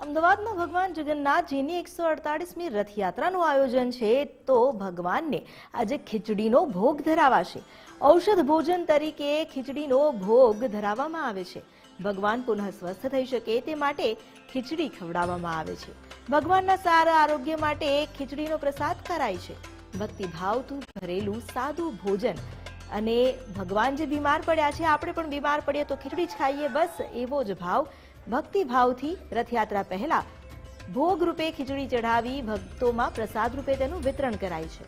અમદાવાદમાં ભગવાન જગન્નાથજીની 148મી રથયાત્રાનું આયોજન છે તો ભગવાનને આજે ખીચડીનો ભોગ ધરાવાશે। ઔષધ ભોજન તરીકે ખીચડીનો ભોગ ધરાવવામાં આવે છે। ભગવાન પુનઃ સ્વસ્થ થઈ શકે તે માટે ખીચડી ખવડાવવામાં આવે છે। ભગવાનના સારા આરોગ્ય માટે ખીચડીનો પ્રસાદ કરાય છે। ભક્તિભાવથી ભરેલું સાદું ભોજન અને ભગવાન જે બીમાર પડ્યા છે, આપણે પણ બીમાર પડીએ તો ખીચડી જ ખાઈએ, બસ એવો જ ભાવ ભક્તિભાવથી રથયાત્રા પહેલા ભોગ રૂપે ખીચડી ચઢાવી ભક્તોમાં પ્રસાદ રૂપે તેનું વિતરણ કરાય છે।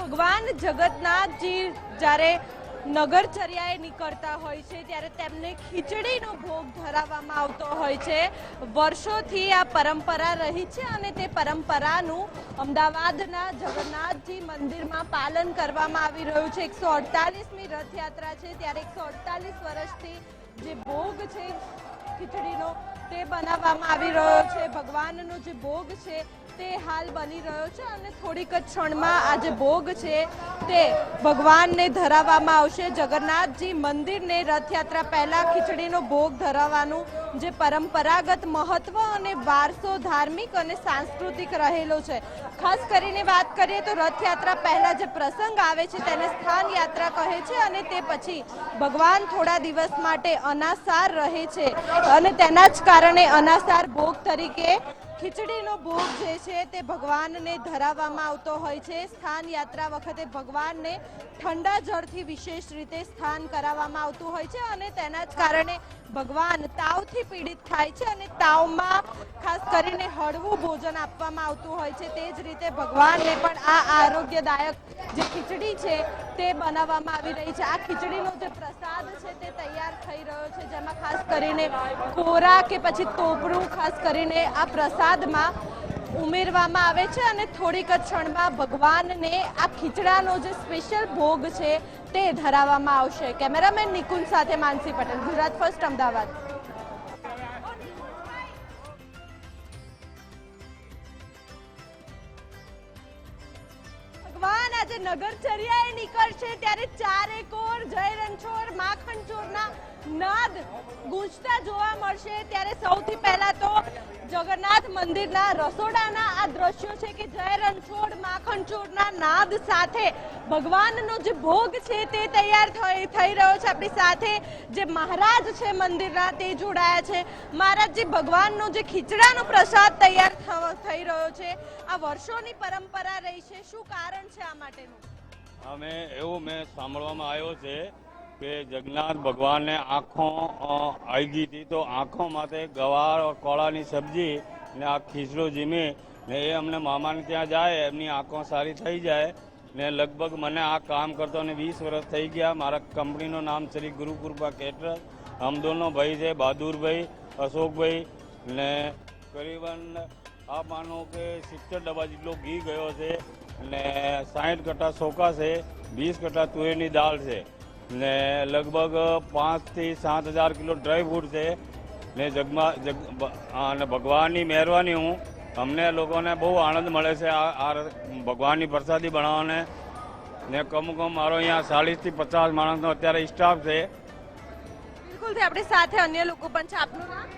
ભગવાન જગન્નાથજી જ્યારે નગરચર્યાએ નીકળતા હોય છે ત્યારે તેમને ખીચડીનો ભોગ ધરાવવામાં આવતો હોય છે। વર્ષોથી આ પરંપરા રહી છે અને તે પરંપરાનું અમદાવાદના જગન્નાથજી મંદિરમાં પાલન કરવામાં આવી રહ્યું છે। 148મી રથયાત્રા છે ત્યારે 148 વર્ષથી જે ભોગ છે ખીચડીનો તે બનાવવામાં આવી રહ્યો છે। ભગવાનનો જે ભોગ છે તે હાલ બની રહ્યો છે અને થોડીક જ ક્ષણમાં આ જે ભોગ છે તે ભગવાનને ધરાવવામાં આવશે। જગન્નાથજી મંદિરને રથયાત્રા પહેલા ખીચડીનો ભોગ ધરાવવાનું જે પરંપરાગત મહત્વ અને વારસો ધાર્મિક અને સાંસ્કૃતિક રહેલો છે। ખાસ કરીને વાત કરીએ તો રથયાત્રા પહેલા જે પ્રસંગ આવે છે તેને સ્થાન યાત્રા કહે છે અને તે પછી ભગવાન થોડા દિવસ માટે અનાસાર રહે છે અને તેના જ કારણે અનાસાર ભોગ તરીકે ખીચડીનો ભોગ જે છે તે ભગવાનને ધરાવવામાં આવતો હોય છે। સ્થાન યાત્રા વખતે ભગવાનને ઠંડા જળથી વિશેષ રીતે સ્નાન કરાવવામાં આવતું હોય છે અને તેના જ કારણે ભગવાન તાવથી પીડિત થાય છે અને તાવમાં ખાસ કરીને હળવું ભોજન આપવામાં આવતું હોય છે। તે જ રીતે ભગવાનને પણ આ આરોગ્યદાયક જે ખીચડી છે તે બનાવવામાં આવી રહી છે। આ ખીચડીનો જે પ્રસાદ છે તે તૈયાર થઈ રહ્યો છે, જેમાં ખાસ કરીને કોરા કે પછી ટોપરું ખાસ કરીને આ પ્રસાદમાં ઉમેરવામાં આવે છે અને થોડીક જ ક્ષણમાં ભગવાનને આ ખીચડાનો જે સ્પેશિયલ ભોગ છે તે ધરાવવામાં આવશે। કેમેરામેન નિકુંજ સાથે માનસી પટેલ, ગુજરાત ફર્સ્ટ, અમદાવાદ। ભગવાન આજે નગરચર્યાએ નીકળશે ત્યારે ચારેકોર જય રણછોડ માખણચોરના નાદ ગૂંજતા જોવા મળશે। ત્યારે સૌથી પહેલા તો જગન્નાથ મંદિરના રસોડાના આ દ્રશ્યો છે કે જય રણછોડ માખણચોરના નાદ સાથે ભગવાનનો જે ભોગ છે તે તૈયાર થઈ રહ્યો છે। આપણી સાથે જે મહારાજ છે મંદિરના તે જોડાયા છે। મહારાજજી, ભગવાનનો જે ખીચડાનો પ્રસાદ તૈયાર થઈ રહ્યો છે, આ વર્ષોની પરંપરા રહી છે, શું કારણ છે આ માટેનું? મેં સાંભળવામાં આવ્યો છે કે જગન્નાથ ભગવાનને આંખો આવી ગઈ હતી, તો આંખો માટે ગવાર કોળાની સબ્જી ને આ ખીચડો જીમી ને એ અમને મામાને ત્યાં જાય, એમની આંખો સારી થઈ જાય ને લગભગ મને આ કામ કરતો ને 20 વર્ષ થઈ ગયા। મારા કંપનીનું નામ શ્રી ગુરુકૃપા કેટરર્સ, અમદોલનો ભાઈ છે બહાદુરભાઈ, અશોકભાઈ ને કરીબન આ માનો કે 70 ડબ્બા જેટલો ઘી ગયો છે ને 60 કટ્ટા ચોખા છે, 20 કટ્ટા તુવેરની દાળ છે ને લગભગ 5 થી 7,000 કિલો ડ્રાય ફ્રૂટ છે ને અને ભગવાનની મહેરબાની અમને લોકોને બહુ આનંદ મળે છે આ ભગવાનની પ્રસાદી બનાવવાને ને કમ મારો અહીંયા 40 થી 50 માણસનો અત્યારે સ્ટાફ છે। બિલકુલ, આપણી સાથે અન્ય લોકો પણ છે। આપનું નામ?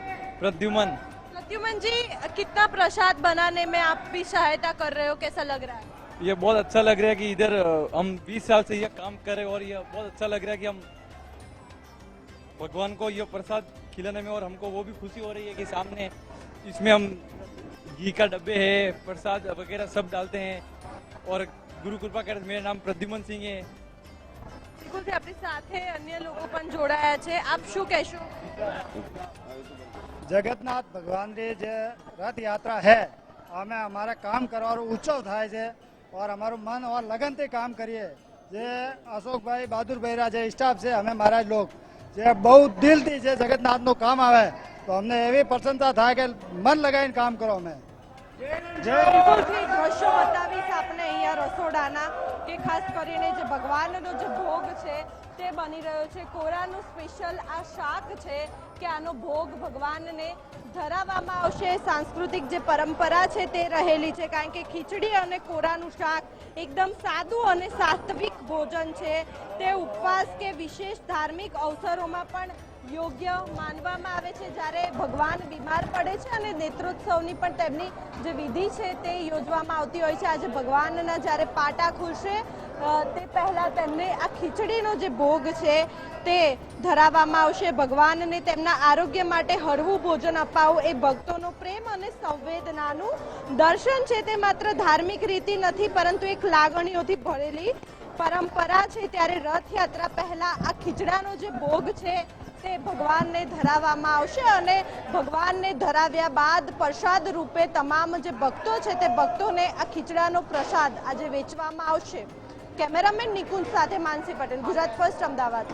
प्रद्युमन। प्रद्युमन जी, कितना प्रसाद बनाने में आप भी सहायता कर रहे हो, कैसा लग रहा है? ये बहुत अच्छा लग रहा है कि इधर हम 20 साल से ये काम कर रहे हैं और ये बहुत अच्छा लग रहा है कि हम भगवान को ये प्रसाद खिलाने में और हमको वो भी खुशी हो रही है कि सामने इसमें हम घी का डब्बे है, प्रसाद वगैरह सब डालते हैं और गुरु कृपा कर। मेरा नाम प्रद्युमन सिंह है। બિલકુલ, આપણી સાથે અન્ય લોકો પણ જોડાયા છે, આપ શું કહેશો? जगन्नाथ भगवान की जो रथ यात्रा है, हमें हमारा काम करवानो उत्सव थाय छे और हमारो मन और लगन से काम करिए। जे अशोक भाई बहादुर भाई जे स्टाफ से हमें महाराज लोग जे बहुत दिल थी जे जगन्नाथ नो काम आवे तो हमने एवी प्रसन्नता था कि मन लगाई काम करो। हमें બિલકુલથી દ્રશ્યો બતાવીશ આપને અહીંયા રસોડાના કે ખાસ કરીને જે ભગવાનનો જે ભોગ છે તે બની રહ્યો છે। કોરાનું સ્પેશિયલ આ શાક છે કે આનો ભોગ ભગવાનને ધરાવવામાં આવશે। સાંસ્કૃતિક જે પરંપરા છે તે રહેલી છે, કારણ કે ખીચડી અને કોરાનું શાક એકદમ સાદું અને સાત્વિક ભોજન છે। તે ઉપવાસ કે વિશેષ ધાર્મિક અવસરોમાં પણ યોગ્ય માનવામાં આવે છે જ્યારે ભગવાન બીમાર પડે છે અને નેત્રોત્સવની પણ તેમની જે વિધિ છે તે યોજવામાં આવતી હોય છે. આજે ભગવાનના જ્યારે પાટા ખુલશે તે પહેલા તેમને આ ખીચડીનો જે ભોગ છે તે ધરાવવામાં આવશે. ભગવાનને તેમના આરોગ્ય માટે હળવું ભોજન અપાવવું એ ભક્તોનો પ્રેમ અને સંવેદનાનું દર્શન છે. તે માત્ર ધાર્મિક રીતિ નથી પરંતુ એક લાગણીઓથી ભરેલી પરંપરા છે. ત્યારે રથયાત્રા પહેલા આ ખીચડાનો જે ભોગ છે તે ભગવાનને ધરાવવામાં આવશે અને ભગવાનને ધરાવ્યા બાદ પ્રસાદ રૂપે તમામ જે ભક્તો છે તે ભક્તોને આ ખીચડાનો પ્રસાદ આજે વેચવામાં આવશે. કેમેરામેન નિકુંજ સાથે માનસી પટેલ, ગુજરાત ફર્સ્ટ, અમદાવાદ.